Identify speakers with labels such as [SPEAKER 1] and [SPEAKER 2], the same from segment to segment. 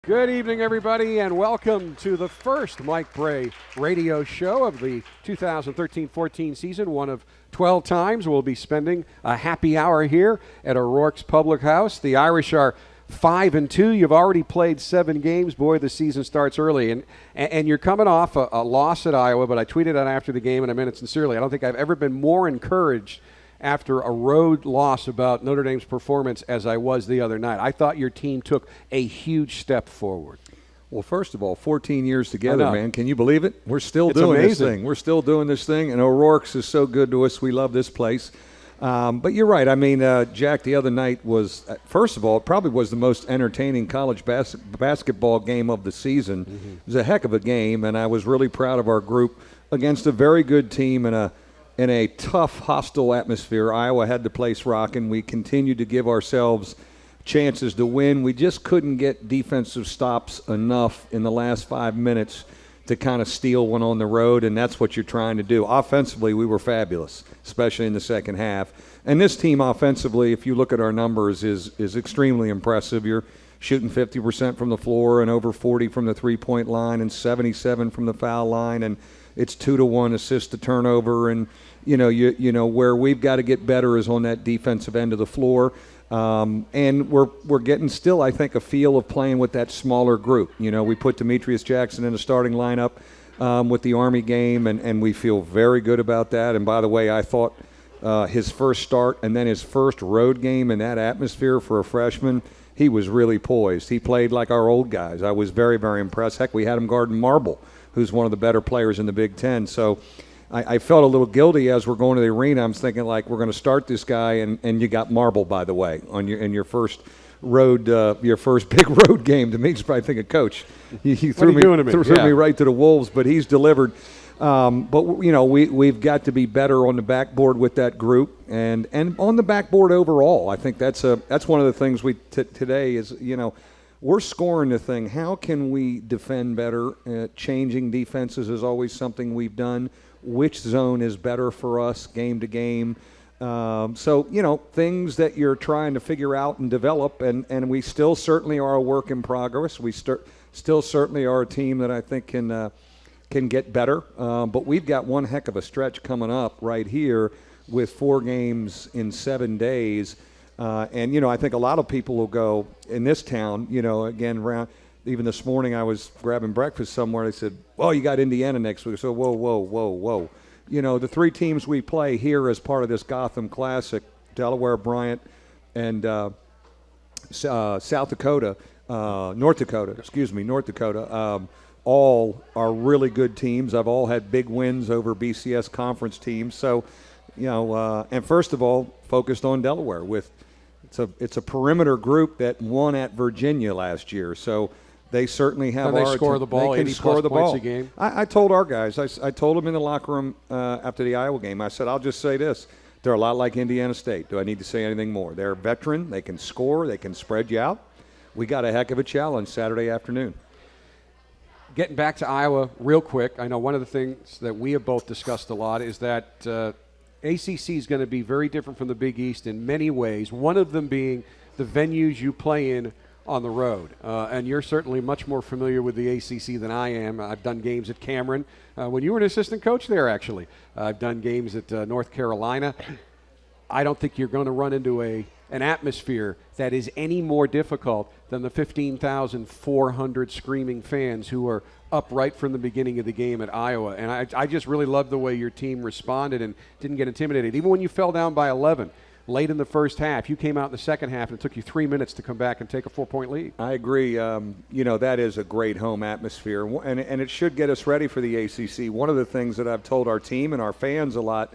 [SPEAKER 1] Good evening, everybody, and welcome to the first Mike Brey radio show of the 2013-14 season. One of 12 times we'll be spending a happy hour here at O'Rourke's Public House. The Irish are 5-2. You've already played 7 games. Boy, the season starts early. And you're coming off a loss at Iowa, but I tweeted out after the game, and I meant it sincerely. I don't think I've ever been more encouraged after a road loss about Notre Dame's performance as I was the other night. I thought your team took a huge step forward.
[SPEAKER 2] Well, first of all, 14 years together, man. Can you believe it? We're still doing this thing. We're still doing this thing, and O'Rourke's is so good to us. We love this place. But you're right. I mean, Jack, the other night was, first of all, it probably was the most entertaining college basketball game of the season. Mm-hmm. It was a heck of a game, and I was really proud of our group against a very good team in a tough, hostile atmosphere. Iowa had the place rocking. We continued to give ourselves chances to win. We just couldn't get defensive stops enough in the last 5 minutes to kind of steal one on the road, and that's what you're trying to do. Offensively, we were fabulous, especially in the second half. And this team offensively, if you look at our numbers, is extremely impressive. You're shooting 50% from the floor and over 40 from the three-point line and 77 from the foul line, and it's 2-to-1 assist to turnover. And you know where we've got to get better is on that defensive end of the floor. And we're getting still, I think, a feel of playing with that smaller group. You know, we put Demetrius Jackson in the starting lineup with the Army game, and we feel very good about that. And by the way, I thought his first start and then his first road game in that atmosphere for a freshman, he was really poised. He played like our old guys. I was very, very impressed. Heck, we had him guarding Marble, who's one of the better players in the Big Ten. So I felt a little guilty as we're going to the arena. I'm thinking, like, we're going to start this guy, and you got Marble, by the way, in your first road, your first big road game. To me, he's probably thinking, Coach, he threw me right to the wolves, but he's delivered. But you know, we've got to be better on the backboard with that group, and on the backboard overall. I think that's one of the things today is, you know, we're scoring the thing. How can we defend better? Changing defenses is always something we've done. Which zone is better for us game to game? So, you know, things that you're trying to figure out and develop, and we still certainly are a work in progress. We still certainly are a team that I think can get better. But we've got one heck of a stretch coming up right here with 4 games in 7 days. And, you know, I think a lot of people will go in this town, you know, again, around. Even this morning I was grabbing breakfast somewhere. They said, well, you got Indiana next week. So, whoa. You know, the 3 teams we play here as part of this Gotham Classic, Delaware, Bryant, and North Dakota, all are really good teams. I've all had big wins over BCS conference teams. So, you know, and first of all, focused on Delaware. It's a perimeter group that won at Virginia last year. So they certainly have.
[SPEAKER 1] They score the ball.
[SPEAKER 2] They can score the
[SPEAKER 1] points
[SPEAKER 2] ball.
[SPEAKER 1] A game.
[SPEAKER 2] I told our guys. I told them in the locker room after the Iowa game. I said, I'll just say this: they're a lot like Indiana State. Do I need to say anything more? They're a veteran. They can score. They can spread you out. We got a heck of a challenge Saturday afternoon.
[SPEAKER 1] Getting back to Iowa real quick. I know one of the things that we have both discussed a lot is that ACC is going to be very different from the Big East in many ways. One of them being the venues you play in on the road. And you're certainly much more familiar with the ACC than I am. I've done games at Cameron when you were an assistant coach there, actually. I've done games at North Carolina. I don't think you're going to run into an atmosphere that is any more difficult than the 15,400 screaming fans who are up right from the beginning of the game at Iowa. And I just really love the way your team responded and didn't get intimidated. Even when you fell down by 11 late in the first half, you came out in the second half and it took you 3 minutes to come back and take a 4-point lead.
[SPEAKER 2] I agree. You know, that is a great home atmosphere, and it should get us ready for the ACC. One of the things that I've told our team and our fans a lot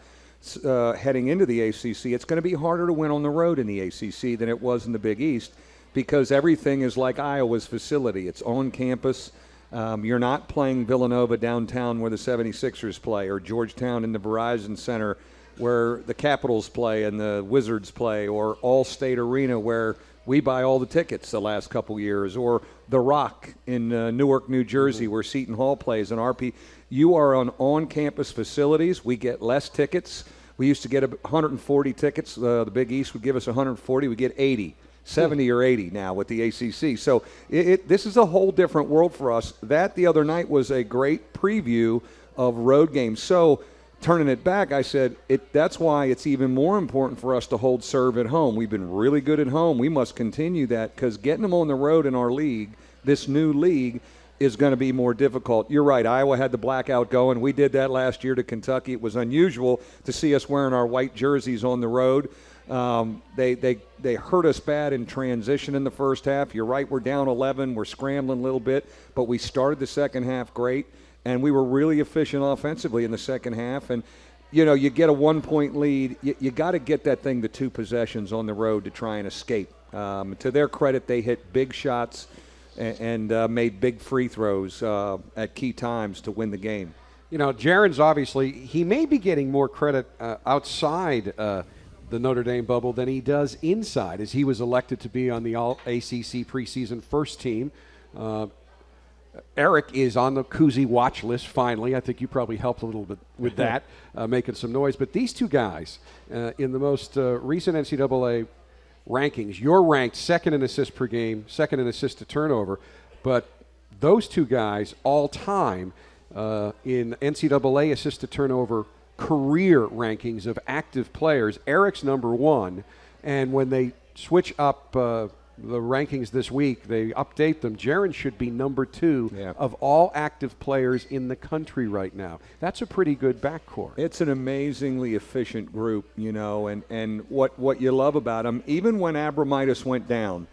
[SPEAKER 2] heading into the ACC, it's going to be harder to win on the road in the ACC than it was in the Big East because everything is like Iowa's facility. It's on campus. You're not playing Villanova downtown where the 76ers play or Georgetown in the Verizon Center where the Capitals play and the Wizards play, or All-State Arena where we buy all the tickets the last couple years, or The Rock in Newark, New Jersey, where Seton Hall plays, and RP. You are on-campus facilities. We get less tickets. We used to get 140 tickets. The Big East would give us 140. We get 80 70 or 80 now with the ACC. So this is a whole different world for us. That the other night was a great preview of road games. So turning it back, I said that's why it's even more important for us to hold serve at home. We've been really good at home. We must continue that because getting them on the road in our league, this new league, is going to be more difficult. You're right. Iowa had the blackout going. We did that last year to Kentucky. It was unusual to see us wearing our white jerseys on the road. They hurt us bad in transition in the first half. You're right. We're down 11. We're scrambling a little bit, but we started the second half great, and we were really efficient offensively in the second half. And you get a 1-point lead. You got to get that thing to 2 possessions on the road to try and escape. To their credit, they hit big shots and made big free throws at key times to win the game.
[SPEAKER 1] Jaron's obviously, he may be getting more credit outside the Notre Dame bubble than he does inside, as he was elected to be on the All-ACC preseason first team. Eric is on the Kuzi watch list finally. I think you probably helped a little bit with that, making some noise. But these two guys, in the most recent NCAA rankings, you're ranked second in assists per game, second in assists to turnover, but those two guys all time in NCAA assist to turnover career rankings of active players, Eric's number 1, and when they switch up the rankings this week, they update them. Jaron should be number 2 of all active players in the country right now. That's a pretty good backcourt.
[SPEAKER 2] It's an amazingly efficient group, and what you love about them, even when Abromaitis went down,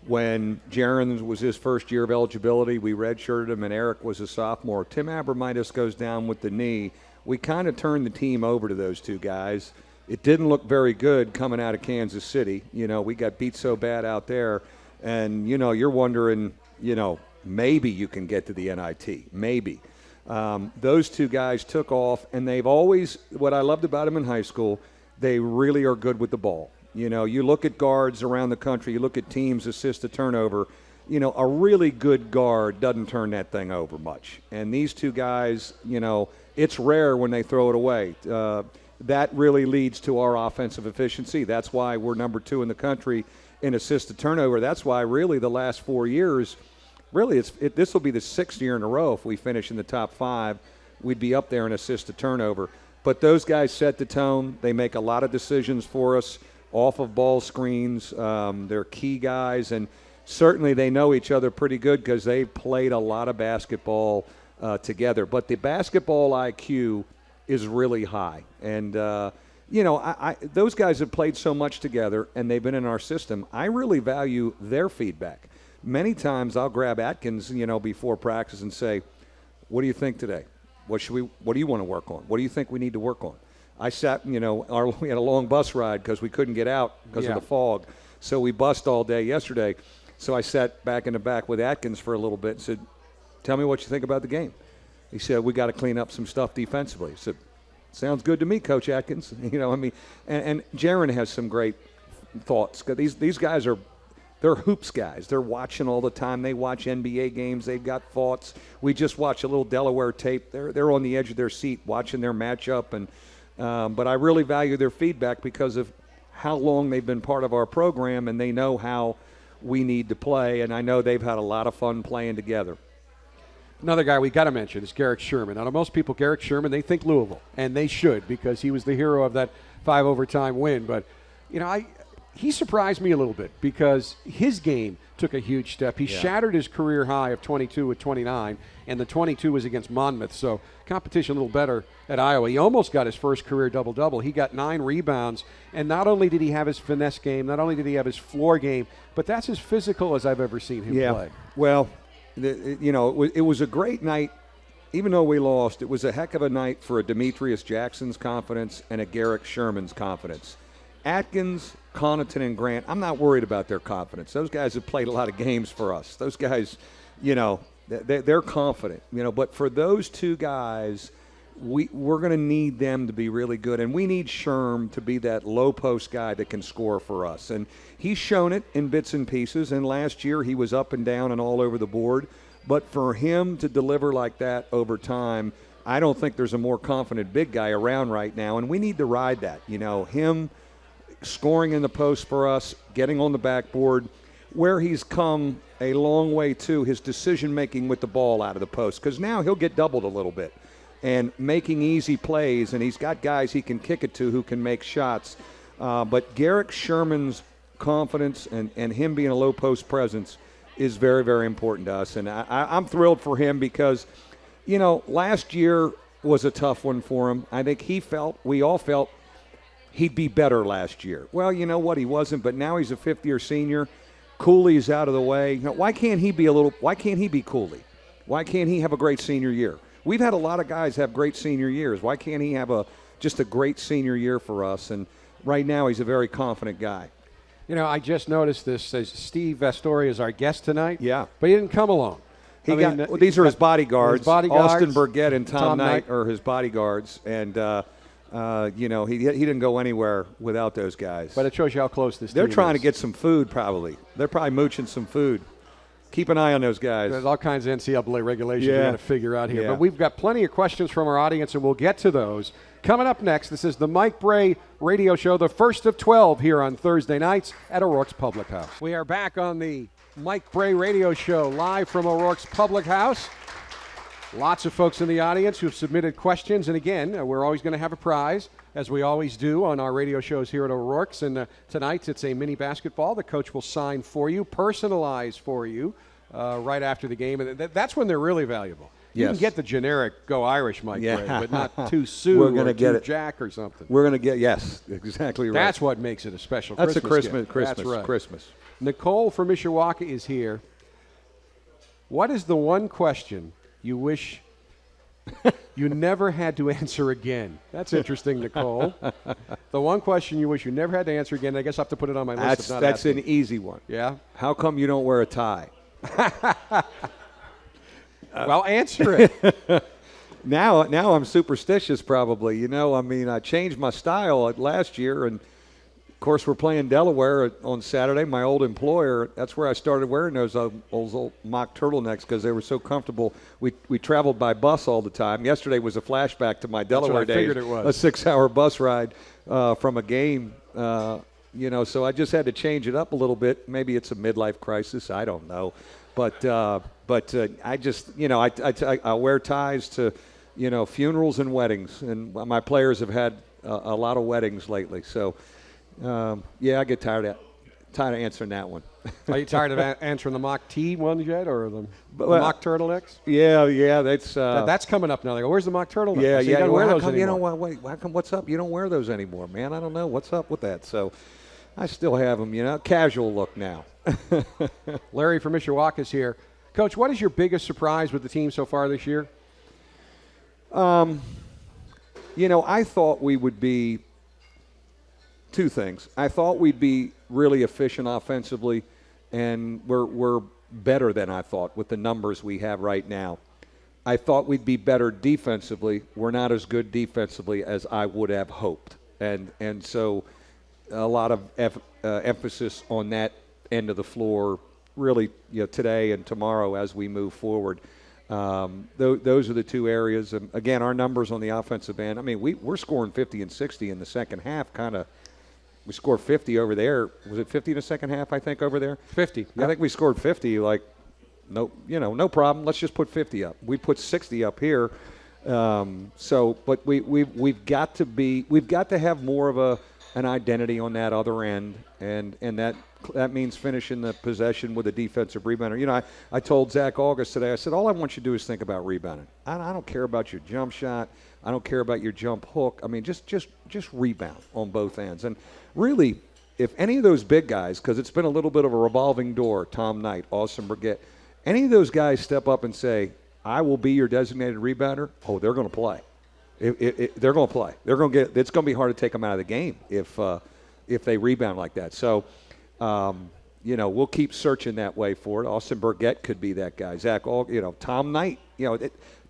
[SPEAKER 2] when Jaron was his first year of eligibility, we redshirted him, and Eric was a sophomore. Tim Abromaitis goes down with the knee. We kind of turned the team over to those two guys. It didn't look very good coming out of Kansas City. We got beat so bad out there. And, you're wondering, maybe you can get to the NIT. Maybe. Those two guys took off, and they've always, what I loved about them in high school, they really are good with the ball. You look at guards around the country, you look at teams assist to turnover, a really good guard doesn't turn that thing over much. And these two guys, it's rare when they throw it away. That really leads to our offensive efficiency. That's why we're number 2 in the country in assist to turnover. That's why really the last 4 years, really this will be the 6th year in a row if we finish in the top 5. We'd be up there in assist to turnover. But those guys set the tone. They make a lot of decisions for us off of ball screens. They're key guys, and certainly they know each other pretty good because they played a lot of basketball together. But the basketball IQ is really high. And, those guys have played so much together, and they've been in our system. I really value their feedback. Many times I'll grab Atkins, before practice and say, what do you think today? What do you want to work on? What do you think we need to work on? I sat, we had a long bus ride because we couldn't get out because of the fog. So we bussed all day yesterday. So I sat back in the back with Atkins for a little bit and said, tell me what you think about the game. He said, we got to clean up some stuff defensively. I said, sounds good to me, Coach Atkins. And Jaron has some great thoughts. These guys they're hoops guys. They're watching all the time. They watch NBA games. They've got thoughts. We just watched a little Delaware tape. They're on the edge of their seat watching their matchup. But I really value their feedback because of how long they've been part of our program, and they know how we need to play. And I know they've had a lot of fun playing together.
[SPEAKER 1] Another guy we got to mention is Garrick Sherman. Now, to most people, Garrick Sherman, they think Louisville, and they should because he was the hero of that 5 overtime win. But, he surprised me a little bit because his game took a huge step. He shattered his career high of 22 with 29, and the 22 was against Monmouth. So competition a little better at Iowa. He almost got his first career double-double. He got 9 rebounds, and not only did he have his finesse game, not only did he have his floor game, but that's as physical as I've ever seen him play.
[SPEAKER 2] Well, it was a great night. Even though we lost, it was a heck of a night for a Demetrius Jackson's confidence and a Garrick Sherman's confidence. Atkins, Connaughton, and Grant, I'm not worried about their confidence. Those guys have played a lot of games for us. Those guys, they're confident. But for those two guys, we're going to need them to be really good. And we need Sherm to be that low-post guy that can score for us. And he's shown it in bits and pieces. And last year he was up and down and all over the board. But for him to deliver like that over time, I don't think there's a more confident big guy around right now. And we need to ride that. Him, scoring in the post for us, getting on the backboard. Where he's come a long way, too, his decision-making with the ball out of the post, because now he'll get doubled a little bit and making easy plays, and he's got guys he can kick it to who can make shots. But Garrick Sherman's confidence and him being a low-post presence is very, very important to us. And I'm thrilled for him because, last year was a tough one for him. I think we all felt he'd be better last year. Well, you know what? He wasn't, but now he's a fifth-year senior. Cooley's out of the way. Now, why can't he be Cooley? Why can't he have a great senior year? We've had a lot of guys have great senior years. Why can't he have just a great senior year for us? And right now he's a very confident guy.
[SPEAKER 1] I just noticed this. Says Steve Vasturia is our guest tonight.
[SPEAKER 2] Yeah.
[SPEAKER 1] But he didn't come alone.
[SPEAKER 2] These are his bodyguards. Austin Burgett and Tom Knight are his bodyguards. And, he didn't go anywhere without those guys.
[SPEAKER 1] But it shows you how close this team is.
[SPEAKER 2] They're trying to get some food probably. They're probably mooching some food. Keep an eye on those guys.
[SPEAKER 1] There's all kinds of NCAA regulations we got to figure out here. Yeah. But we've got plenty of questions from our audience, and we'll get to those. Coming up next, this is the Mike Brey Radio Show, the first of 12 here on Thursday nights at O'Rourke's Public House. We are back on the Mike Brey Radio Show, live from O'Rourke's Public House. Lots of folks in the audience who have submitted questions. And again, we're always going to have a prize, as we always do on our radio shows here at O'Rourke's. And tonight it's a mini basketball the coach will sign for you, personalize for you right after the game. And that's when they're really valuable. You can get the generic Go Irish Mike Brey, but not too Sue or too Jack or something.
[SPEAKER 2] We're going to get, yes, exactly right.
[SPEAKER 1] That's what makes it a special
[SPEAKER 2] Christmas
[SPEAKER 1] gift.
[SPEAKER 2] That's right. Christmas.
[SPEAKER 1] Nicole from Mishawaka is here. What is the one question you wish you never had to answer again? That's interesting, Nicole. The one question you wish you never had to answer again, I guess I'll have to put it on my list.
[SPEAKER 2] That's an easy one.
[SPEAKER 1] Yeah?
[SPEAKER 2] How come you don't wear a tie?
[SPEAKER 1] Well, answer it.
[SPEAKER 2] Now I'm superstitious probably. I changed my style last year, and of course we're playing Delaware on Saturday. My old employer, that's where I started wearing those old mock turtlenecks because they were so comfortable. We traveled by bus all the time. Yesterday was a flashback to my Delaware days.
[SPEAKER 1] Figured it was.
[SPEAKER 2] A 6-hour bus ride from a game. So I just had to change it up a little bit. Maybe it's a midlife crisis. I don't know. But I just, I wear ties to, funerals and weddings. And my players have had a lot of weddings lately. So, I get tired of answering that one.
[SPEAKER 1] Are you tired of answering the mock tee ones yet, or the mock turtlenecks?
[SPEAKER 2] Yeah,
[SPEAKER 1] that's coming up now. They go, where's the mock turtleneck?
[SPEAKER 2] Yeah,
[SPEAKER 1] you don't wear those anymore.
[SPEAKER 2] How come? What's up? You don't wear those anymore, man. I don't know what's up with that. So, I still have them. Casual look now.
[SPEAKER 1] Larry from Mishawaka is here. Coach, what is your biggest surprise with the team so far this year?
[SPEAKER 2] I thought we would be two things. I thought we'd be really efficient offensively, and we're better than I thought with the numbers we have right now. I thought we'd be better defensively. We're not as good defensively as I would have hoped, and so a lot of emphasis on that end of the floor really today and tomorrow as we move forward. Those are the two areas. And again, our numbers on the offensive end, we're scoring 50 and 60 in the second half. We scored 50 over there. Was it 50 in the second half, I think, over there?
[SPEAKER 1] 50.
[SPEAKER 2] I think we scored 50, no problem. Let's just put 50 up. We put 60 up here. But we've got to have more of an identity on that other end, and that means finishing the possession with a defensive rebounder. I told Zach August today, I said, all I want you to do is think about rebounding. I don't care about your jump shot. I don't care about your jump hook. Just rebound on both ends. And really, if any of those big guys, because it's been a little bit of a revolving door, Tom Knight, Austin Burgett, any of those guys step up and say, I will be your designated rebounder, they're going to play. They're going to play. It's going to be hard to take them out of the game if they rebound like that. So, we'll keep searching that way for it. Austin Burgett could be that guy. Tom Knight.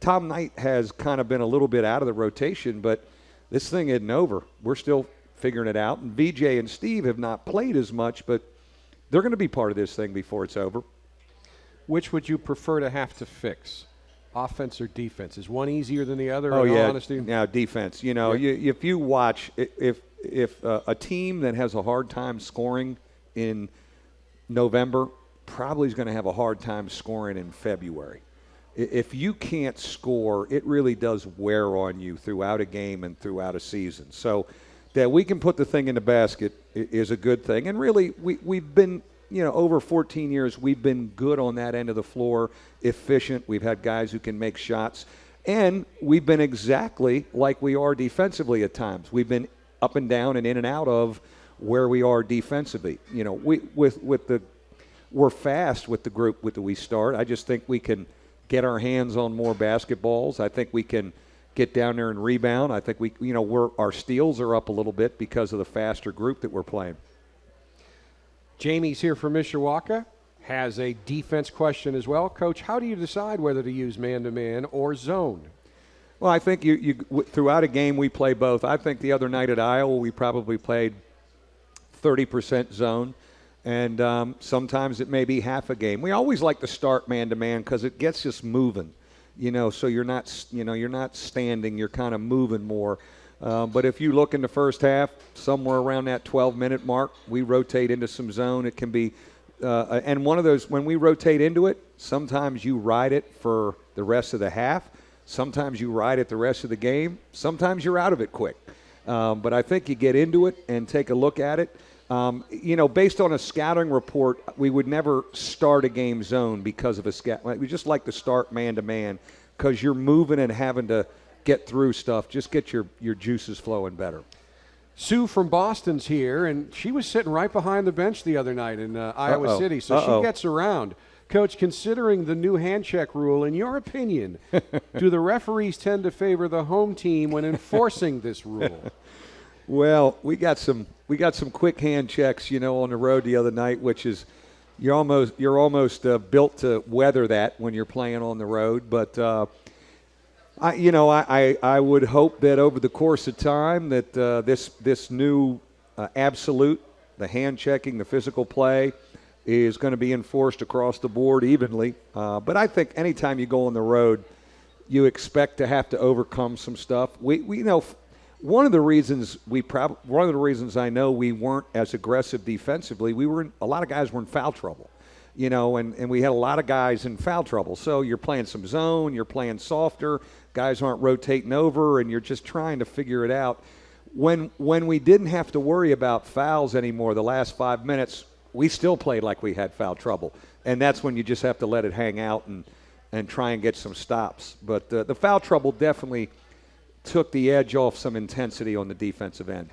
[SPEAKER 2] Tom Knight has kind of been a little bit out of the rotation, but this thing isn't over. We're still figuring it out. And VJ and Steve have not played as much, but they're going to be part of this thing before it's over.
[SPEAKER 1] Which would you prefer to have to fix? Offense or defense? Is one easier than the other? In all honesty?
[SPEAKER 2] Now defense. If you watch, if if a team that has a hard time scoring in November probably is going to have a hard time scoring in February. If you can't score, it really does wear on you throughout a game and throughout a season. So that we can put the thing in the basket is a good thing. And really, we've been, over 14 years, we've been good on that end of the floor, efficient. We've had guys who can make shots. And we've been exactly like we are defensively at times. We've been up and down and in and out of where we are defensively. We're fast with the group that we start. I just think we can get our hands on more basketballs. I think we can get down there and rebound. I think our steals are up a little bit because of the faster group that we're playing.
[SPEAKER 1] Jamie's here from Mishawaka, has a defense question as well. Coach, how do you decide whether to use man-to-man or zone?
[SPEAKER 2] Well, I think you throughout a game we play both. I think the other night at Iowa we probably played 30% zone. And sometimes it may be half a game. We always like to start man-to-man because it gets us moving, so you're not standing, you're kind of moving more. But if you look in the first half, somewhere around that 12-minute mark, we rotate into some zone. It can be and one of those, when we rotate into it, sometimes you ride it for the rest of the half. Sometimes you ride it the rest of the game. Sometimes you're out of it quick. But I think you get into it and take a look at it. Based on a scouting report, we would never start a game zone because of a scout. We just like to start man-to-man because you're moving and having to get through stuff. Just get your juices flowing better.
[SPEAKER 1] Sue from Boston's here, and she was sitting right behind the bench the other night in Iowa City, so she gets around. Coach, considering the new hand check rule, in your opinion, do the referees tend to favor the home team when enforcing this rule?
[SPEAKER 2] Well, we got some quick hand checks, on the road the other night, which is you're almost built to weather that when you're playing on the road. But I would hope that over the course of time that this new absolute, the hand checking, the physical play, is going to be enforced across the board evenly. But I think anytime you go on the road, you expect to have to overcome some stuff. One of the reasons I know we weren't as aggressive defensively, a lot of guys were in foul trouble, and we had a lot of guys in foul trouble. So you're playing some zone, you're playing softer, guys aren't rotating over, and you're just trying to figure it out. When we didn't have to worry about fouls anymore, the last 5 minutes, we still played like we had foul trouble, and that's when you just have to let it hang out and try and get some stops. But the foul trouble definitely took the edge off some intensity on the defensive end.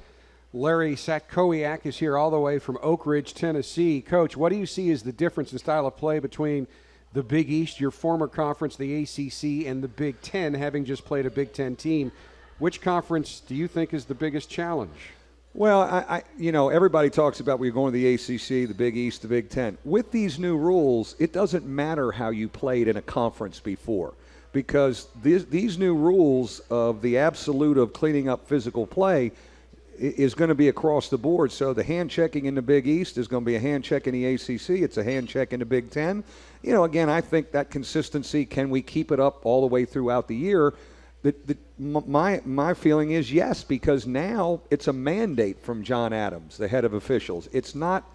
[SPEAKER 1] Larry Sakowiak is here all the way from Oak Ridge, Tennessee. Coach, what do you see as the difference in style of play between the Big East, your former conference, the ACC, and the Big Ten, having just played a Big Ten team? Which conference do you think is the biggest challenge?
[SPEAKER 2] Well, everybody talks about we're going to the ACC, the Big East, the Big Ten. With these new rules, it doesn't matter how you played in a conference before, because these new rules of the absolute of cleaning up physical play is going to be across the board. So the hand checking in the Big East is going to be a hand check in the ACC. It's a hand check in the Big Ten. Again, I think that consistency, can we keep it up all the way throughout the year? My feeling is yes, because now it's a mandate from John Adams, the head of officials. It's not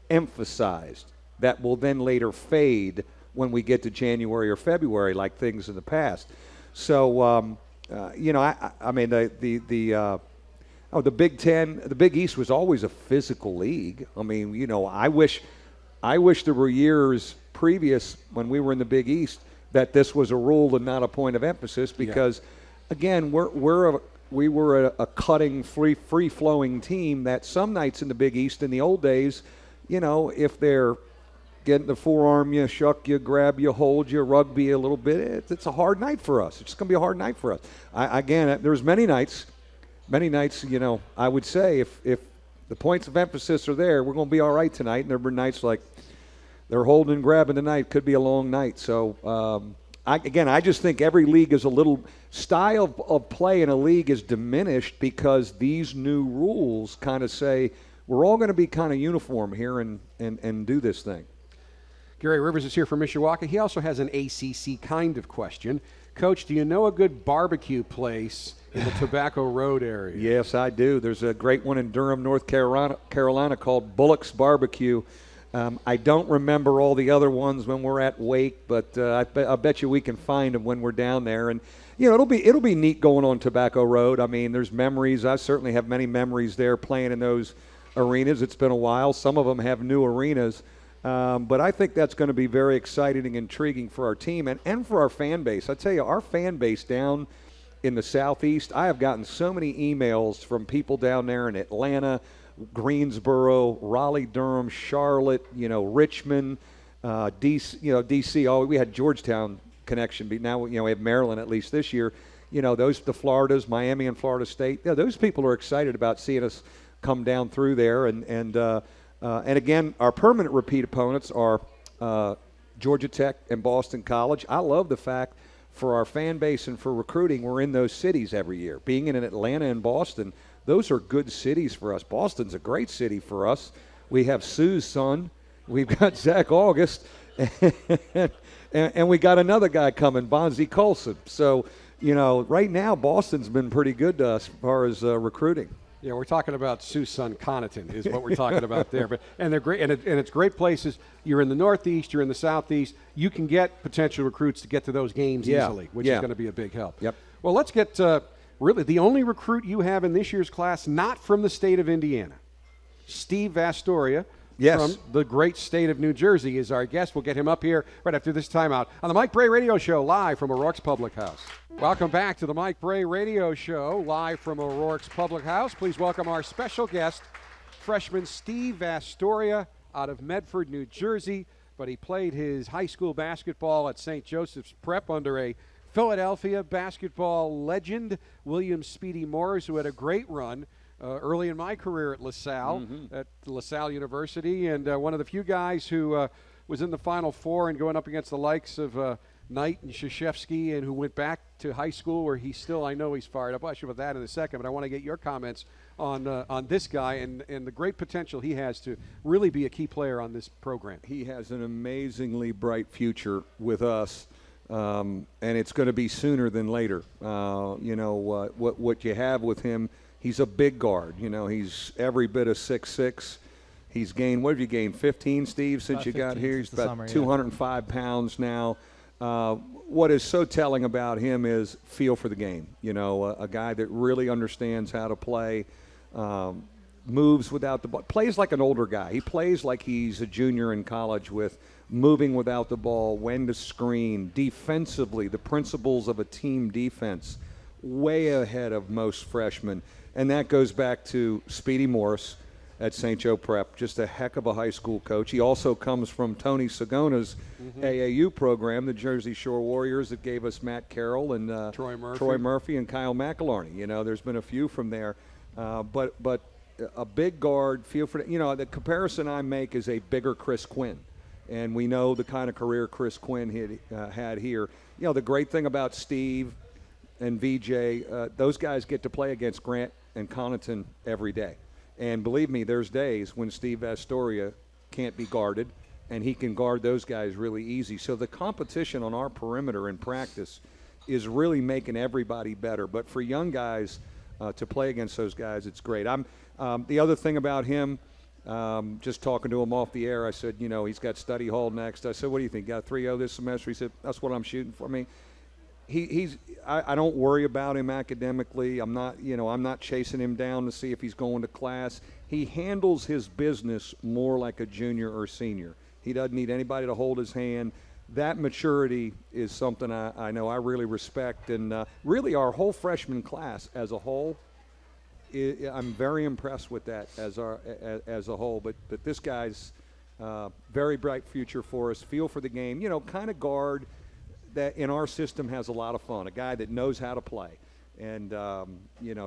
[SPEAKER 2] emphasized. That will then later fade when we get to January or February, like things in the past. So, the Big Ten, the Big East was always a physical league. I wish there were years previous when we were in the Big East that this was a rule and not a point of emphasis, because, again, we were a cutting, free-flowing team that some nights in the Big East in the old days, if they're getting the forearm you, shuck you, grab you, hold you, rugby you a little bit, it's a hard night for us. It's going to be a hard night for us. There's many nights, I would say if the points of emphasis are there, we're going to be all right tonight. And there were nights like they're holding and grabbing tonight. Could be a long night. So, I just think every league is a little style of play in a league is diminished because these new rules kind of say we're all going to be kind of uniform here and do this thing.
[SPEAKER 1] Gary Rivers is here from Mishawaka. He also has an ACC kind of question. Coach, do you know a good barbecue place in the Tobacco Road area?
[SPEAKER 2] Yes, I do. There's a great one in Durham, North Carolina called Bullock's Barbecue. I don't remember all the other ones when we're at Wake, but I bet you we can find them when we're down there. And it'll be neat going on Tobacco Road. I mean, there's memories. I certainly have many memories there playing in those arenas. It's been a while. Some of them have new arenas. But I think that's going to be very exciting and intriguing for our team and for our fan base. I tell you, our fan base down in the Southeast, I have gotten so many emails from people down there in Atlanta, Greensboro, Raleigh, Durham, Charlotte, Richmond, D.C. Oh, we had Georgetown connection, but now we have Maryland at least this year. The Floridas, Miami and Florida State. Those people are excited about seeing us come down through there, and again, our permanent repeat opponents are Georgia Tech and Boston College. I love the fact for our fan base and for recruiting, we're in those cities every year. Being in Atlanta and Boston, those are good cities for us. Boston's a great city for us. We have Sue's son. We've got Zach August. and we got another guy coming, Bonzi Colson. So, right now Boston's been pretty good to us as far as recruiting.
[SPEAKER 1] Yeah, we're talking about Sue's son, Connaughton, is what we're talking about there. And they're great, and it's great places. You're in the Northeast, you're in the Southeast. You can get potential recruits to get to those games easily, which is going to be a big help.
[SPEAKER 2] Yep.
[SPEAKER 1] Well, let's get really the only recruit you have in this year's class, not from the state of Indiana, Steve Vasturia.
[SPEAKER 2] Yes.
[SPEAKER 1] From the great state of New Jersey is our guest. We'll get him up here right after this timeout on the Mike Brey Radio Show, live from O'Rourke's Public House. Welcome back to the Mike Brey Radio Show, live from O'Rourke's Public House. Please welcome our special guest, freshman Steve Vasturia out of Medford, New Jersey. But he played his high school basketball at St. Joseph's Prep under a Philadelphia basketball legend, William Speedy Morris, who had a great run early in my career at LaSalle, at LaSalle University, and one of the few guys who was in the Final Four and going up against the likes of Knight and Krzyzewski, and who went back to high school where I know he's fired up. I'll ask you about that in a second, but I want to get your comments on this guy and the great potential he has to really be a key player on this program.
[SPEAKER 2] He has an amazingly bright future with us, and it's going to be sooner than later. What you have with him, he's a big guard. He's every bit of 6'6". He's gained, what have you gained, 15, Steve, since you got here? He's about 205 pounds now. What is so telling about him is feel for the game. A guy that really understands how to play, moves without the ball, plays like an older guy. He plays like he's a junior in college with moving without the ball, when to screen, defensively, the principles of a team defense, way ahead of most freshmen. And that goes back to Speedy Morris at St. Joe Prep, just a heck of a high school coach. He also comes from Tony Sagona's AAU program, the Jersey Shore Warriors, that gave us Matt Carroll and Troy Murphy and Kyle McElharney. There's been a few from there. But a big guard, feel for the comparison I make is a bigger Chris Quinn. And we know the kind of career Chris Quinn had here. The great thing about Steve and VJ, those guys get to play against Grant and Connaughton every day. And believe me, there's days when Steve Vastoria can't be guarded, and he can guard those guys really easy. So the competition on our perimeter in practice is really making everybody better. But for young guys to play against those guys, it's great. The other thing about him, just talking to him off the air, I said, he's got study hall next. I said, what do you think? Got 3.0 this semester? He said, that's what I'm shooting for. I mean, I don't worry about him academically. I'm not chasing him down to see if he's going to class. He handles his business more like a junior or senior. He doesn't need anybody to hold his hand. That maturity is something I know I really respect, and really our whole freshman class as a whole, I'm very impressed with that as a whole. But this guy's very bright future for us. Feel for the game, kind of guard that in our system has a lot of fun, a guy that knows how to play. And,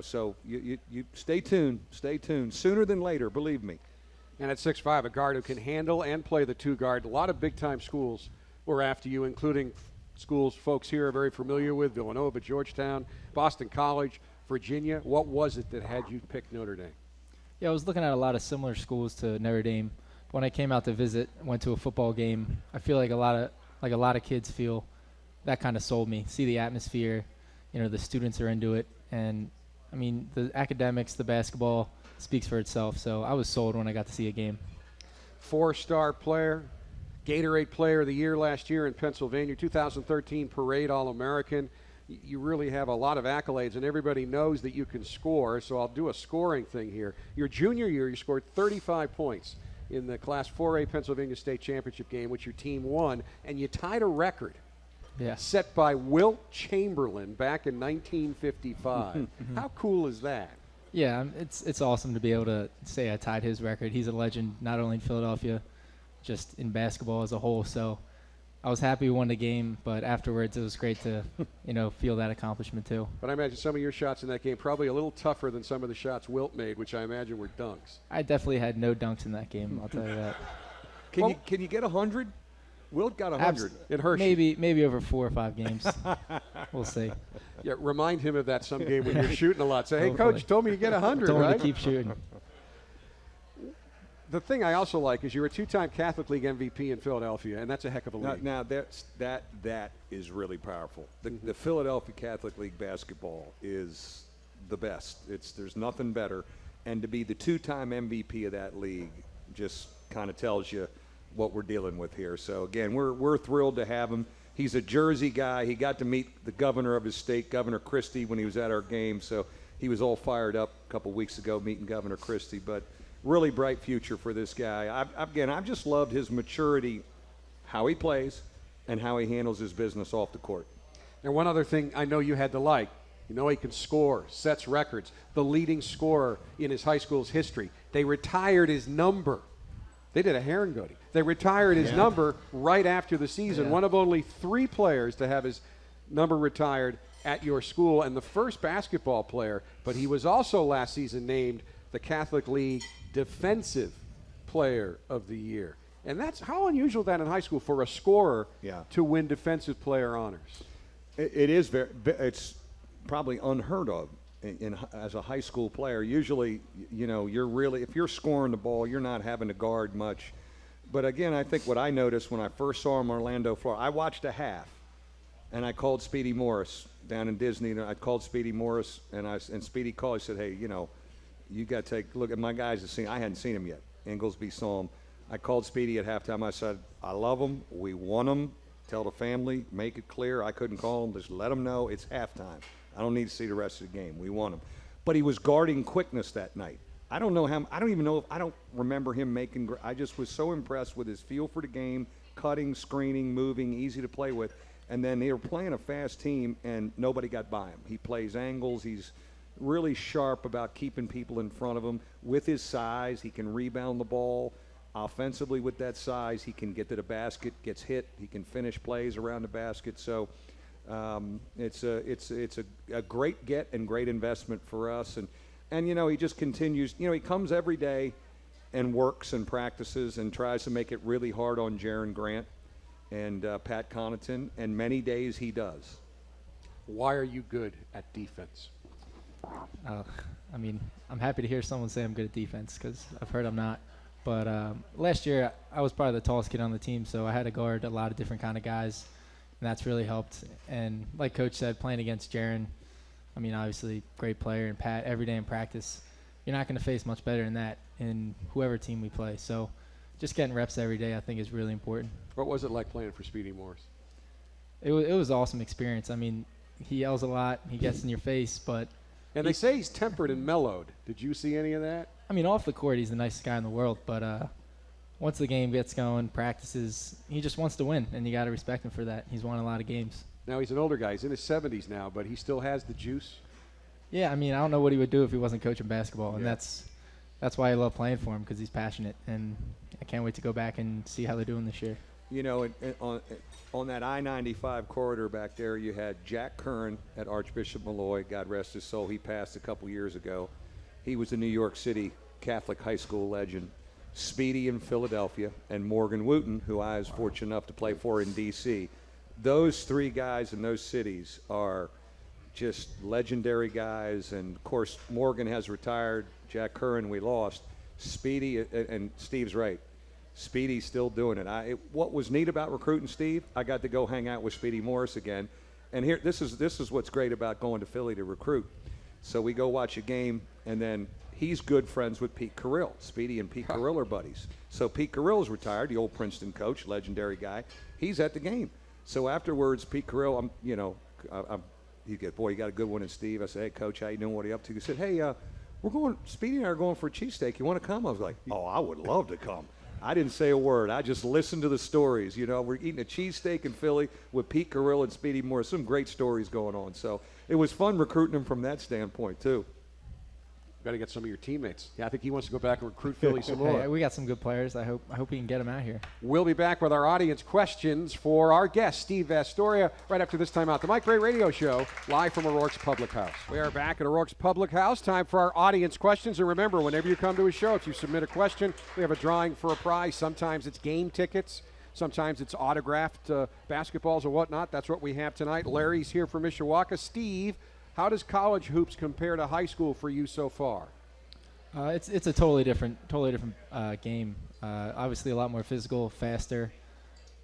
[SPEAKER 2] so you stay tuned, sooner than later, believe me.
[SPEAKER 1] And at 6'5", a guard who can handle and play the two guard. A lot of big-time schools were after you, including schools folks here are very familiar with, Villanova, Georgetown, Boston College, Virginia. What was it that had you pick Notre Dame?
[SPEAKER 3] Yeah, I was looking at a lot of similar schools to Notre Dame. when I came out to visit, went to a football game, I feel like a lot of kids feel that kind of sold me. See the atmosphere, the students are into it, and I mean the academics, the basketball speaks for itself. So I was sold when I got to see a game.
[SPEAKER 1] 4-star player, Gatorade Player of the Year last year in Pennsylvania, 2013 Parade All-American. You really have a lot of accolades, and everybody knows that you can score, so I'll do a scoring thing here. Your junior year, you scored 35 points in the Class 4A Pennsylvania State Championship game, which your team won, and you tied a record set by Wilt Chamberlain back in 1955. How cool is that?
[SPEAKER 3] Yeah, it's awesome to be able to say I tied his record. He's a legend, not only in Philadelphia, just in basketball as a whole. So I was happy we won the game, but afterwards it was great to, feel that accomplishment too.
[SPEAKER 1] But I imagine some of your shots in that game probably a little tougher than some of the shots Wilt made, which I imagine were dunks.
[SPEAKER 3] I definitely had no dunks in that game, I'll tell you that.
[SPEAKER 2] Can you get 100? Wilt got 100
[SPEAKER 1] in Hershey.
[SPEAKER 3] Maybe over 4 or 5 games. We'll see.
[SPEAKER 1] Yeah, remind him of that some game when you're shooting a lot. Say, hey, Coach, you told me you get 100,
[SPEAKER 3] told
[SPEAKER 1] right?
[SPEAKER 3] me to keep shooting.
[SPEAKER 1] The thing I also like is you're a 2-time Catholic League MVP in Philadelphia, and that's a heck of a league.
[SPEAKER 2] Now that is really powerful. The Philadelphia Catholic League basketball is the best. There's nothing better, and to be the 2-time MVP of that league just kind of tells you what we're dealing with here. So again, we're thrilled to have him. He's a Jersey guy. He got to meet the governor of his state, Governor Christie, when he was at our game. So he was all fired up a couple weeks ago meeting Governor Christie. But really bright future for this guy. I've just loved his maturity, how he plays, and how he handles his business off the court.
[SPEAKER 1] And one other thing I know you had to like. He can score, sets records, the leading scorer in his high school's history. They retired his number. They did a Herringody. They retired his number right after the season. One of only 3 players to have his number retired at your school, and the first basketball player. But he was also last season named the Catholic League Defensive Player of the Year. And that's how unusual that in high school for a scorer to win Defensive Player honors.
[SPEAKER 2] It is it's probably unheard of as a high school player. Usually, you're really, if you're scoring the ball, you're not having to guard much. But again, I think what I noticed when I first saw him in Orlando, Florida, I watched a half, and I called Speedy Morris down in Disney. And I called Speedy Morris, and Speedy called. He said, hey, you got to take a look at my guys. I hadn't seen him yet. Inglesby saw him. I called Speedy at halftime. I said, I love him. We won him. Tell the family, make it clear. I couldn't call him. Just let them know it's halftime. I don't need to see the rest of the game. We won him. But he was guarding quickness that night. I don't remember him making. I just was so impressed with his feel for the game, cutting, screening, moving, easy to play with. And then they were playing a fast team, and nobody got by him. He plays angles. He's really sharp about keeping people in front of him. With his size, he can rebound the ball. Offensively, with that size, he can get to the basket, gets hit. He can finish plays around the basket. So it's a great get and great investment for us. And he just continues. He comes every day and works and practices and tries to make it really hard on Jaron Grant and Pat Connaughton, and many days he does.
[SPEAKER 1] Why are you good at defense?
[SPEAKER 3] I'm happy to hear someone say I'm good at defense because I've heard I'm not. But last year I was probably the tallest kid on the team, so I had to guard a lot of different kind of guys, and that's really helped. And like Coach said, playing against Jaron, obviously great player, and Pat every day in practice, you're not going to face much better than that in whoever team we play. So just getting reps every day I think is really important.
[SPEAKER 1] What was it like playing for Speedy Morris?
[SPEAKER 3] It was an awesome experience. He yells a lot, he gets in your face, but
[SPEAKER 1] and they say he's tempered and mellowed. Did you see any of that?
[SPEAKER 3] Off the court, he's the nicest guy in the world, but once the game gets going, practices, he just wants to win, and you got to respect him for that. He's won a lot of games.
[SPEAKER 1] Now he's an older guy. He's in his 70s now, but he still has the juice.
[SPEAKER 3] Yeah, I don't know what he would do if he wasn't coaching basketball, and that's why I love playing for him, because he's passionate, and I can't wait to go back and see how they're doing this year.
[SPEAKER 2] On that I-95 corridor back there, you had Jack Curran at Archbishop Malloy. God rest his soul. He passed a couple years ago. He was a New York City Catholic high school legend. Speedy in Philadelphia, and Morgan Wooten, who I was fortunate enough to play for in D.C. Those 3 guys in those cities are just legendary guys. And, of course, Morgan has retired. Jack Curran we lost. Speedy, and Steve's right. Speedy's still doing it. What was neat about recruiting Steve, I got to go hang out with Speedy Morris again. And here, this is what's great about going to Philly to recruit. So we go watch a game, and then he's good friends with Pete Carrill. Speedy and Pete Carrill are buddies. So Pete Carrill's retired, the old Princeton coach, legendary guy. He's at the game. So afterwards, Pete Carrill, he goes, boy, you got a good one in Steve. I said, hey, Coach, how you doing? What are you up to? He said, hey, Speedy and I are going for a cheesesteak. You want to come? I was like, oh, I would love to come. I didn't say a word. I just listened to the stories. We're eating a cheesesteak in Philly with Pete Carrill and Speedy Morris. Some great stories going on. So it was fun recruiting him from that standpoint, too.
[SPEAKER 1] Got to get some of your teammates. Yeah, I think he wants to go back and recruit Philly some more.
[SPEAKER 3] Hey, we got some good players. I hope we can get them out here.
[SPEAKER 1] We'll be back with our audience questions for our guest, Steve Vasturia, right after this time out. The Mike Brey Radio Show, live from O'Rourke's Public House. We are back at O'Rourke's Public House. Time for our audience questions. And remember, whenever you come to a show, if you submit a question, we have a drawing for a prize. Sometimes it's game tickets. Sometimes it's autographed basketballs or whatnot. That's what we have tonight. Larry's here from Mishawaka. Steve, how does college hoops compare to high school for you so far?
[SPEAKER 3] It's a totally different game. Obviously, a lot more physical, faster.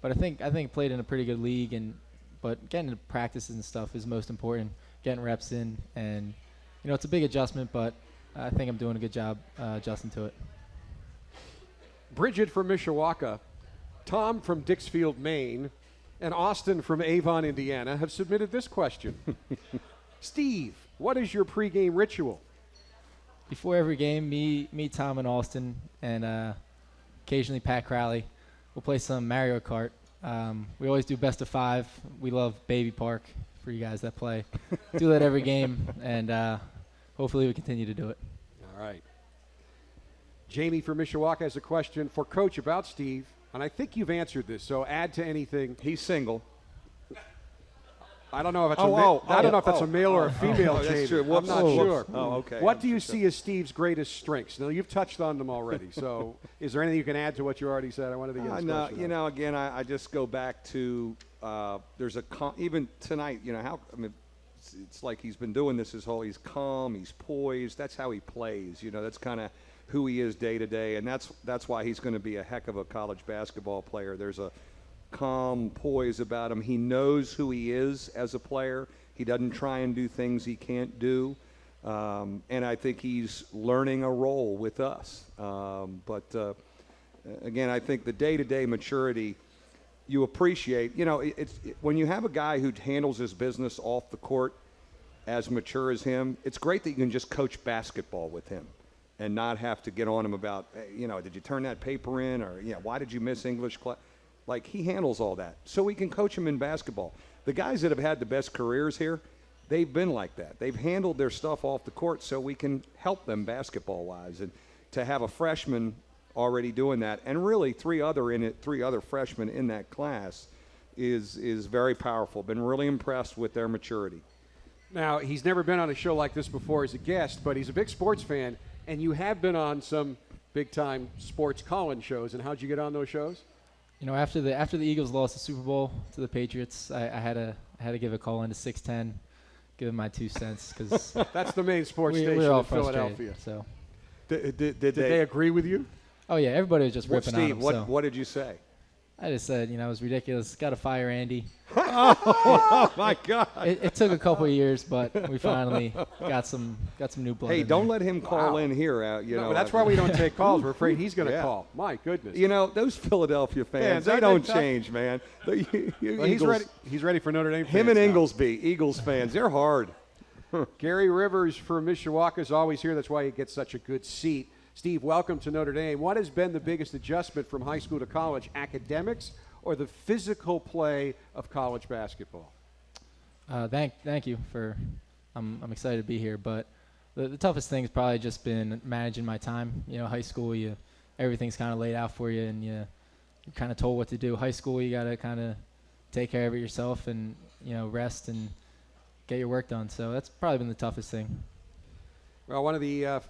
[SPEAKER 3] But I think played in a pretty good league, but getting into practices and stuff is most important. Getting reps in, and it's a big adjustment, but I think I'm doing a good job adjusting to it.
[SPEAKER 1] Bridget from Mishawaka, Tom from Dixfield, Maine, and Austin from Avon, Indiana have submitted this question. Steve, what is your pregame ritual?
[SPEAKER 3] Before every game, me, Tom, and Austin, and occasionally Pat Crowley, we'll play some Mario Kart. We always do best of 5. We love Baby Park for you guys that play. Do that every game, and hopefully we continue to do it.
[SPEAKER 1] All right. Jamie from Mishawaka has a question for Coach about Steve, and I think you've answered this, so add to anything.
[SPEAKER 2] He's single.
[SPEAKER 1] I don't know if it's a male or a female, Jamie.
[SPEAKER 2] That's true.
[SPEAKER 1] I'm not sure.
[SPEAKER 2] Oh, okay.
[SPEAKER 1] What do you see as Steve's greatest strengths? Now, you've touched on them already, so is there anything you can add to what you already said? I wanted to get this question out.
[SPEAKER 2] Again, I just go back to there's even tonight, it's like he's been doing this his whole, he's calm, he's poised. That's how he plays. That's kind of who he is day to day, and that's why he's going to be a heck of a college basketball player. There's a calm poise about him. He knows who he is as a player. He doesn't try and do things he can't do. And I think he's learning a role with us. But again, I think the day-to-day maturity you appreciate. When you have a guy who handles his business off the court as mature as him, it's great that you can just coach basketball with him and not have to get on him about, did you turn that paper in, or why did you miss English class? Like, he handles all that. So we can coach him in basketball. The guys that have had the best careers here, they've been like that. They've handled their stuff off the court so we can help them basketball-wise. And to have a freshman already doing that, and really three other freshmen in that class is very powerful. Been really impressed with their maturity.
[SPEAKER 1] Now, he's never been on a show like this before as a guest, but he's a big sports fan, and you have been on some big-time sports call-in shows. And how'd you get on those shows?
[SPEAKER 3] After the Eagles lost the Super Bowl to the Patriots, I had to give a call into 610, give them my 2 cents, because
[SPEAKER 1] that's the main sports station in Philadelphia.
[SPEAKER 3] So,
[SPEAKER 1] did they agree with you?
[SPEAKER 3] Oh yeah, everybody was just ripping on him.
[SPEAKER 2] What did you say?
[SPEAKER 3] I just said, it was ridiculous. Got to fire Andy.
[SPEAKER 2] Oh my God!
[SPEAKER 3] It took a couple of years, but we finally got some new blood.
[SPEAKER 2] Hey, don't let him call in here.
[SPEAKER 1] No, that's why we don't take calls. We're afraid he's going to call. My goodness.
[SPEAKER 2] Those Philadelphia fans, they don't change, man.
[SPEAKER 1] He's ready. He's ready for Notre Dame.
[SPEAKER 2] Him and Inglesby, Eagles fans, they're hard.
[SPEAKER 1] Gary Rivers from Mishawaka is always here. That's why he gets such a good seat. Steve, welcome to Notre Dame. What has been the biggest adjustment from high school to college, academics or the physical play of college basketball?
[SPEAKER 3] Thank you for. I'm excited to be here, but the toughest thing has probably just been managing my time. High school, everything's kind of laid out for you, and you're kind of told what to do. High school, you got to kind of take care of it yourself and rest and get your work done. So that's probably been the toughest thing.
[SPEAKER 1] Well, one of the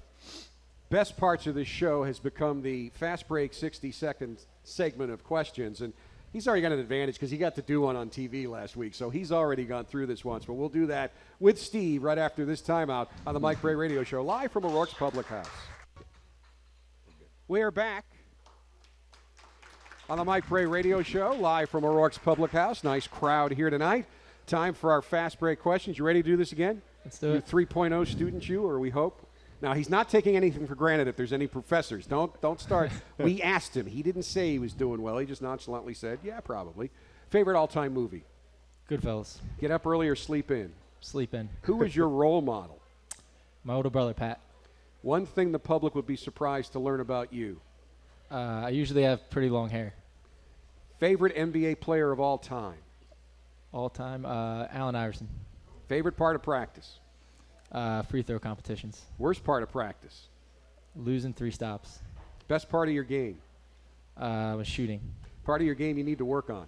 [SPEAKER 1] best parts of this show has become the fast break 60-second segment of questions, and he's already got an advantage because he got to do one on TV last week, so he's already gone through this once. But we'll do that with Steve right after this timeout on the Mike Brey Radio Show, live from O'Rourke's Public House. We are back On the Mike Brey Radio Show, live from O'Rourke's Public House. Nice crowd here tonight. Time for our fast break questions. You ready to do this again?
[SPEAKER 3] Let's do it.
[SPEAKER 1] 3.0 student, you, or we hope. Now, he's not taking anything for granted if there's any professors. Don't start. We asked him. He didn't say he was doing well. He just nonchalantly said, yeah, probably. Favorite all-time movie?
[SPEAKER 3] Goodfellas.
[SPEAKER 1] Get up early or sleep in?
[SPEAKER 3] Sleep in.
[SPEAKER 1] Who was your role model?
[SPEAKER 3] My older brother, Pat.
[SPEAKER 1] One thing the public would be surprised to learn about you?
[SPEAKER 3] I usually have pretty long hair.
[SPEAKER 1] Favorite NBA player of all time?
[SPEAKER 3] All time, Allen Iverson.
[SPEAKER 1] Favorite part of practice?
[SPEAKER 3] Free throw competitions.
[SPEAKER 1] Worst part of practice?
[SPEAKER 3] Losing 3 stops.
[SPEAKER 1] Best part of your game?
[SPEAKER 3] Was shooting.
[SPEAKER 1] Part of your game you need to work on?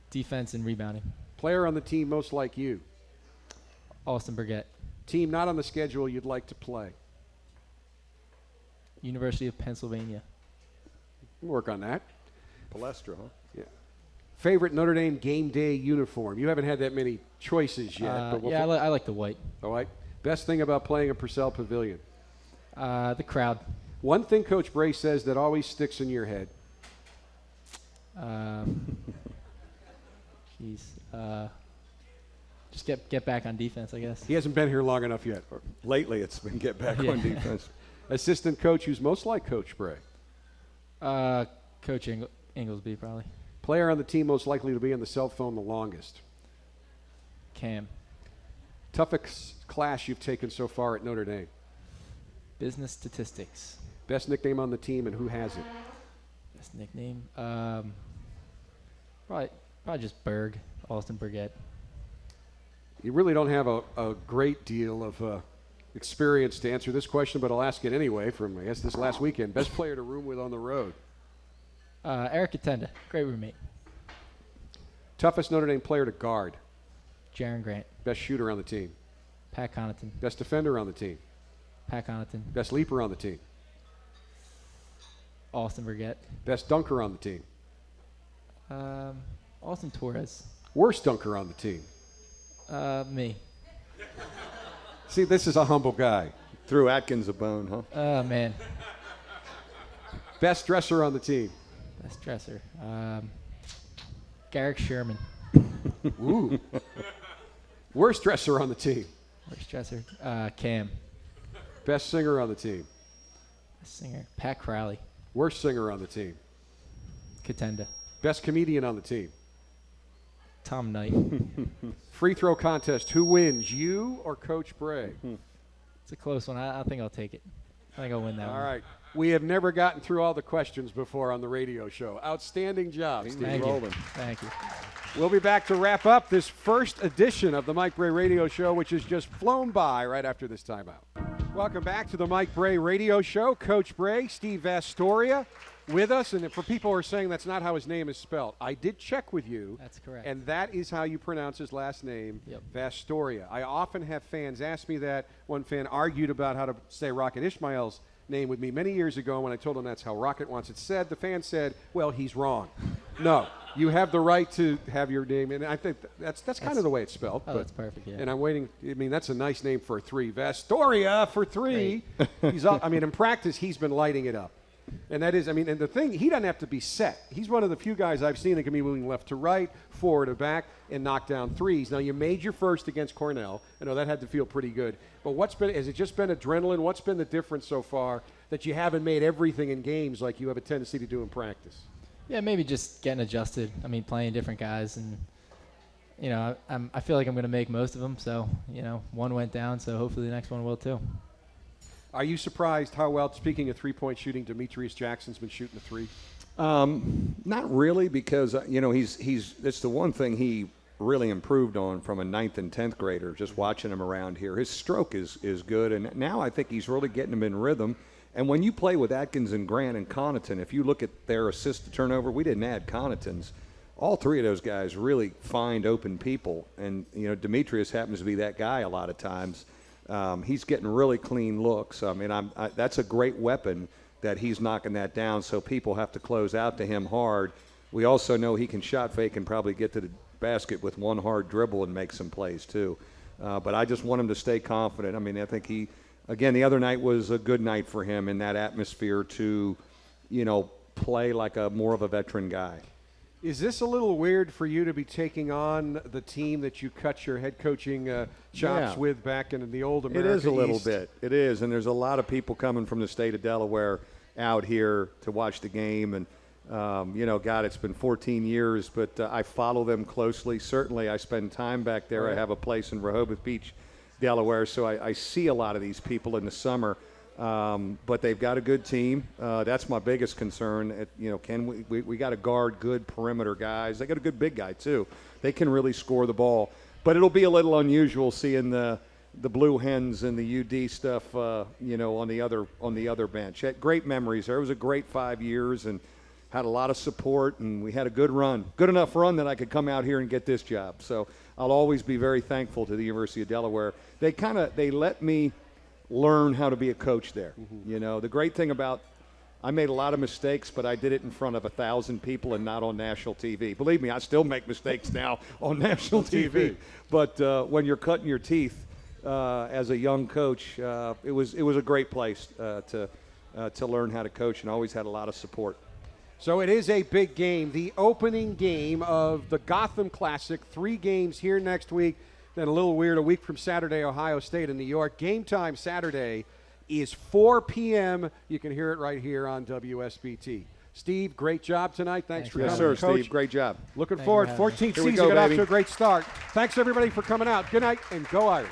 [SPEAKER 3] Defense and rebounding.
[SPEAKER 1] Player on the team most like you?
[SPEAKER 3] Austin Burgett.
[SPEAKER 1] Team not on the schedule you'd like to play?
[SPEAKER 3] University of Pennsylvania.
[SPEAKER 1] Work on that.
[SPEAKER 2] Palestra, huh?
[SPEAKER 1] Yeah. Favorite Notre Dame game day uniform? You haven't had that many choices yet. But
[SPEAKER 3] I like the white.
[SPEAKER 1] All right. Best thing about playing in Purcell Pavilion?
[SPEAKER 3] The crowd.
[SPEAKER 1] One thing Coach Brey says that always sticks in your head?
[SPEAKER 3] Just get back on defense, I guess.
[SPEAKER 1] He hasn't been here long enough yet.
[SPEAKER 2] Lately, it's been get back on defense.
[SPEAKER 1] Assistant coach who's most like Coach Brey?
[SPEAKER 3] Coach Inglesby, probably.
[SPEAKER 1] Player on the team most likely to be on the cell phone the longest?
[SPEAKER 3] Cam.
[SPEAKER 1] Toughest class you've taken so far at Notre Dame?
[SPEAKER 3] Business statistics.
[SPEAKER 1] Best nickname on the team and who has it?
[SPEAKER 3] Best nickname? Probably just Berg, Austin Burgett.
[SPEAKER 1] You really don't have a great deal of experience to answer this question, but I'll ask it anyway from, I guess, this last weekend. Best player to room with on the road?
[SPEAKER 3] Eric Atenda, great roommate.
[SPEAKER 1] Toughest Notre Dame player to guard?
[SPEAKER 3] Jaron Grant.
[SPEAKER 1] Best shooter on the team?
[SPEAKER 3] Pat Connaughton.
[SPEAKER 1] Best defender on the team?
[SPEAKER 3] Pat Connaughton.
[SPEAKER 1] Best leaper on the team?
[SPEAKER 3] Austin Burgett.
[SPEAKER 1] Best dunker on the team?
[SPEAKER 3] Austin Torres.
[SPEAKER 1] Worst dunker on the team?
[SPEAKER 3] Me.
[SPEAKER 1] See, this is a humble guy.
[SPEAKER 2] Threw Atkins a bone, huh?
[SPEAKER 3] Oh, man.
[SPEAKER 1] Best dresser on the team?
[SPEAKER 3] Best dresser. Garrick Sherman.
[SPEAKER 1] Ooh. Worst dresser on the team?
[SPEAKER 3] Worst dresser. Cam.
[SPEAKER 1] Best singer on the team?
[SPEAKER 3] Best singer. Pat Crowley.
[SPEAKER 1] Worst singer on the team?
[SPEAKER 3] Katenda.
[SPEAKER 1] Best comedian on the team?
[SPEAKER 3] Tom Knight.
[SPEAKER 1] Free throw contest. Who wins, you or Coach Brey?
[SPEAKER 3] It's a close one. I think I'll take it. I think I'll win that one.
[SPEAKER 1] All right. We have never gotten through all the questions before on the radio show. Outstanding job, Steve.
[SPEAKER 3] Thank you. Thank you.
[SPEAKER 1] We'll be back to wrap up this first edition of the Mike Brey Radio Show, which has just flown by right after this timeout. Welcome back to the Mike Brey Radio Show. Coach Brey, Steve Vasturia, with us. And for people who are saying that's not how his name is spelled, I did check with you.
[SPEAKER 3] That's correct.
[SPEAKER 1] And that is how you pronounce his last name,
[SPEAKER 3] yep.
[SPEAKER 1] Vastoria. I often have fans ask me that. One fan argued about how to say Rocket Ishmael's name with me many years ago. When I told him that's how Rocket wants it said, the fan said, well, he's wrong. No, you have the right to have your name, and I think that's kind of the way it's spelled.
[SPEAKER 3] Oh, that's perfect, yeah.
[SPEAKER 1] And I'm waiting. I mean, that's a nice name for a 3. Vastoria for 3. He's all, I mean, in practice, he's been lighting it up. And that is, I mean, and the thing, he doesn't have to be set. He's one of the few guys I've seen that can be moving left to right, forward to back, and knock down threes. Now, you made your first against Cornell. I know that had to feel pretty good. But has it just been adrenaline? What's been the difference so far that you haven't made everything in games like you have a tendency to do in practice?
[SPEAKER 3] Yeah, maybe just getting adjusted. I mean, playing different guys, and you know, I feel like I'm going to make most of them. So you know, one went down, so hopefully the next one will too.
[SPEAKER 1] Are you surprised how well, speaking of three-point shooting, Demetrius Jackson's been shooting the 3?
[SPEAKER 2] Not really, because you know it's the one thing he really improved on from a 9th and 10th grader. Just watching him around here, his stroke is good, and now I think he's really getting him in rhythm. And when you play with Atkins and Grant and Connaughton, if you look at their assist to turnover, we didn't add Connaughton's. All 3 of those guys really find open people, and you know Demetrius happens to be that guy a lot of times. He's getting really clean looks. I mean, that's a great weapon that he's knocking that down, so people have to close out to him hard. We also know he can shot fake and probably get to the basket with one hard dribble and make some plays too. But I just want him to stay confident. I mean, I think again, the other night was a good night for him in that atmosphere to, you know, play like a more of a veteran guy.
[SPEAKER 1] Is this a little weird for you to be taking on the team that you cut your head coaching chops with back in the old America
[SPEAKER 2] It is a little
[SPEAKER 1] East?
[SPEAKER 2] bit. It is, and there's a lot of people coming from the state of Delaware out here to watch the game. And, God, it's been 14 years, but I follow them closely. Certainly I spend time back there.
[SPEAKER 1] Right.
[SPEAKER 2] I have a place in Rehoboth Beach, Delaware, so I see a lot of these people in the summer. But they've got a good team. That's my biggest concern. Can we got to guard good perimeter guys. They got a good big guy too. They can really score the ball. But it'll be a little unusual seeing the Blue Hens and the UD stuff, on the other bench. Had great memories there. It was a great 5 years and had a lot of support, and we had a good run, good enough run that I could come out here and get this job. So I'll always be very thankful to the University of Delaware. They let me learn how to be a coach there.
[SPEAKER 1] Mm-hmm.
[SPEAKER 2] The great thing about, I made a lot of mistakes, but I did it in front of 1,000 people and not on national TV. Believe me, I still make mistakes now on national TV. But when you're cutting your teeth as a young coach, it was a great place to learn how to coach, and always had a lot of support.
[SPEAKER 1] So it is a big game, the opening game of the Gotham Classic. 3 games here next week. Then a little weird, a week from Saturday, Ohio State and New York. Game time Saturday is 4 p.m. You can hear it right here on WSBT. Steve, great job tonight. Thanks for coming.
[SPEAKER 2] Yes, sir,
[SPEAKER 1] Coach.
[SPEAKER 2] Steve. Great job.
[SPEAKER 1] Looking forward. 14th season
[SPEAKER 2] go,
[SPEAKER 1] got off
[SPEAKER 2] baby.
[SPEAKER 1] to a great start. Thanks, everybody, for coming out. Good night, and go Irish.